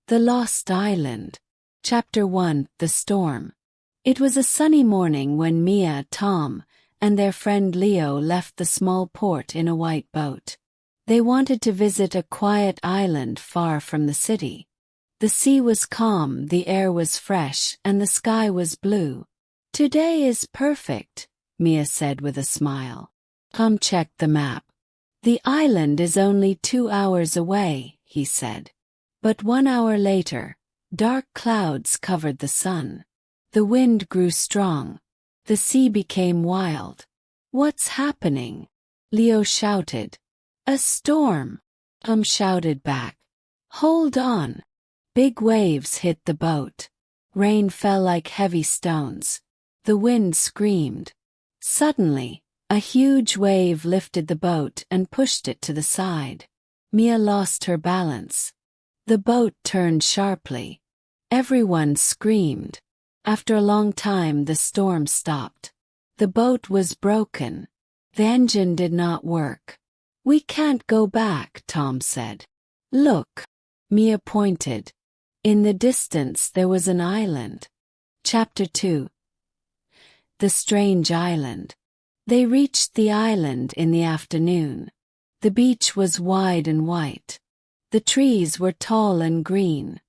The Lost Island. Chapter 1: The Storm. It was a sunny morning when Mia, Tom, and their friend Leo left the small port in a white boat. They wanted to visit a quiet island far from the city. The sea was calm, the air was fresh, and the sky was blue. "Today is perfect," Mia said with a smile. Tom checked the map. "The island is only 2 hours away," he said. But 1 hour later, dark clouds covered the sun. The wind grew strong. The sea became wild. "What's happening?" Leo shouted. "A storm," Tom shouted back. "Hold on." Big waves hit the boat. Rain fell like heavy stones. The wind screamed. Suddenly, a huge wave lifted the boat and pushed it to the side. Mia lost her balance. The boat turned sharply. Everyone screamed. After a long time, the storm stopped. The boat was broken. The engine did not work. "We can't go back," Tom said. "Look." Mia pointed. In the distance there was an island. Chapter 2. The Strange Island. They reached the island in the afternoon. The beach was wide and white. The trees were tall and green.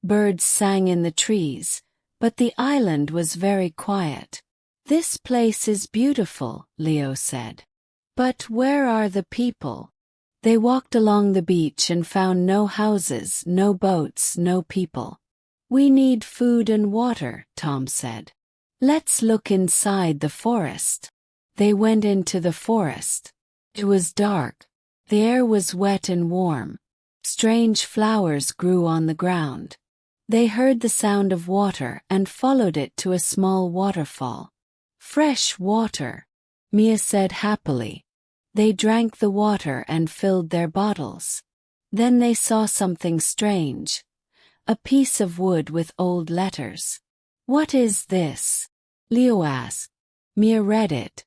Birds sang in the trees, but the island was very quiet. "This place is beautiful," Leo said. "But where are the people?" They walked along the beach and found no houses, no boats, no people. "We need food and water," Tom said. "Let's look inside the forest." They went into the forest. It was dark. The air was wet and warm. Strange flowers grew on the ground. They heard the sound of water and followed it to a small waterfall. "Fresh water," Mia said happily. They drank the water and filled their bottles. Then they saw something strange. A piece of wood with old letters. "What is this?" Leo asked. Mia read it.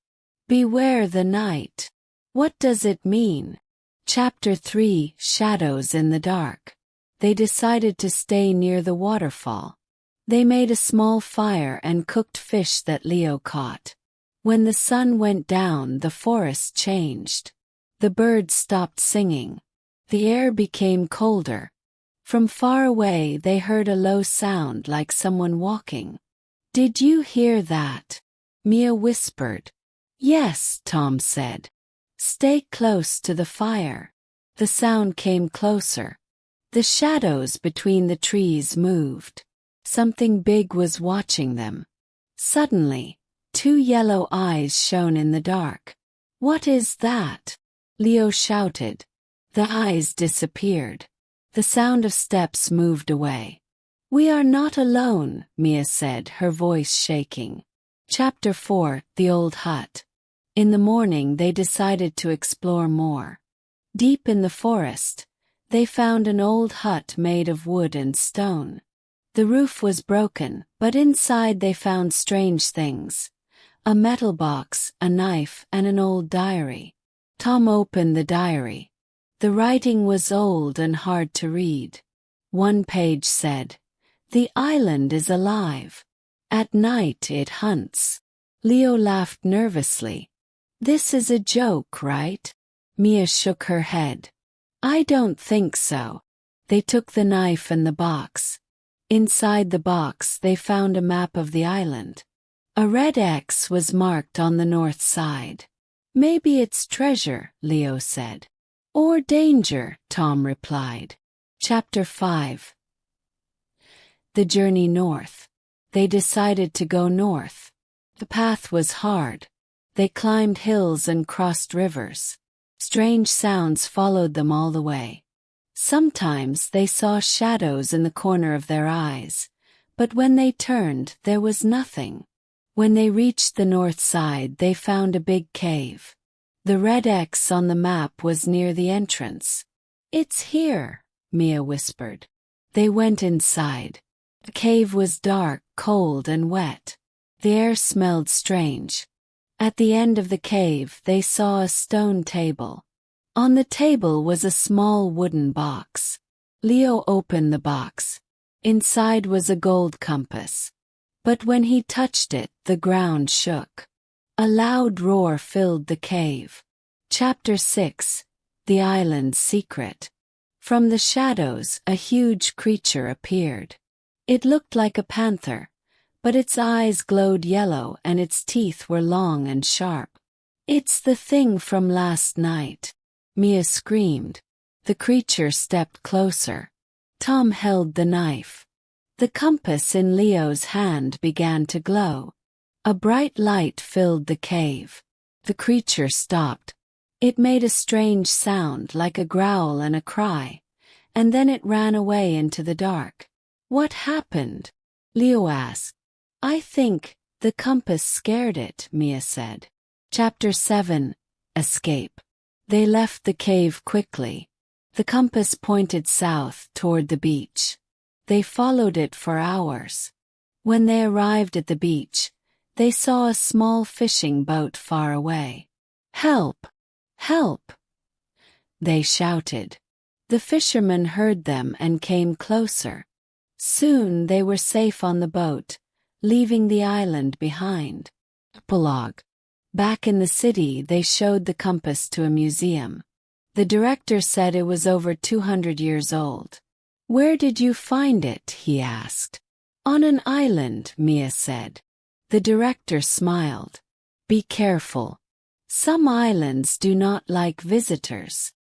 "Beware the night." "What does it mean?" Chapter 3: Shadows in the Dark. They decided to stay near the waterfall. They made a small fire and cooked fish that Leo caught. When the sun went down, the forest changed. The birds stopped singing. The air became colder. From far away they heard a low sound like someone walking. "Did you hear that?" Mia whispered. "Yes," Tom said. "Stay close to the fire." The sound came closer. The shadows between the trees moved. Something big was watching them. Suddenly, 2 yellow eyes shone in the dark. "What is that?" Leo shouted. The eyes disappeared. The sound of steps moved away. "We are not alone," Mia said, her voice shaking. Chapter 4: The Old Hut. In the morning they decided to explore more. Deep in the forest, they found an old hut made of wood and stone. The roof was broken, but inside they found strange things. A metal box, a knife, and an old diary. Tom opened the diary. The writing was old and hard to read. One page said, "The island is alive. At night it hunts." Leo laughed nervously. "This is a joke, right?" Mia shook her head. "I don't think so." They took the knife and the box. Inside the box they found a map of the island. A red X was marked on the north side. "Maybe it's treasure," Leo said. "Or danger," Tom replied. Chapter 5. The Journey North. They decided to go north. The path was hard. They climbed hills and crossed rivers. Strange sounds followed them all the way. Sometimes they saw shadows in the corner of their eyes, but when they turned, there was nothing. When they reached the north side, they found a big cave. The red X on the map was near the entrance. "It's here," Mia whispered. They went inside. The cave was dark, cold, and wet. The air smelled strange. At the end of the cave they saw a stone table. On the table was a small wooden box. Leo opened the box. Inside was a gold compass. But when he touched it, the ground shook. A loud roar filled the cave. Chapter 6: The Island's Secret. From the shadows, a huge creature appeared. It looked like a panther, but its eyes glowed yellow and its teeth were long and sharp. "It's the thing from last night," Mia screamed. The creature stepped closer. Tom held the knife. The compass in Leo's hand began to glow. A bright light filled the cave. The creature stopped. It made a strange sound like a growl and a cry, and then it ran away into the dark. "What happened?" Leo asked. "I think the compass scared it," Mia said. Chapter 7: Escape. They left the cave quickly. The compass pointed south toward the beach. They followed it for hours. When they arrived at the beach, they saw a small fishing boat far away. "Help! Help!" they shouted. The fishermen heard them and came closer. Soon they were safe on the boat, leaving the island behind. Epilogue. Back in the city, they showed the compass to a museum. The director said it was over 200 years old. "Where did you find it?" he asked. "On an island," Mia said. The director smiled. "Be careful. Some islands do not like visitors."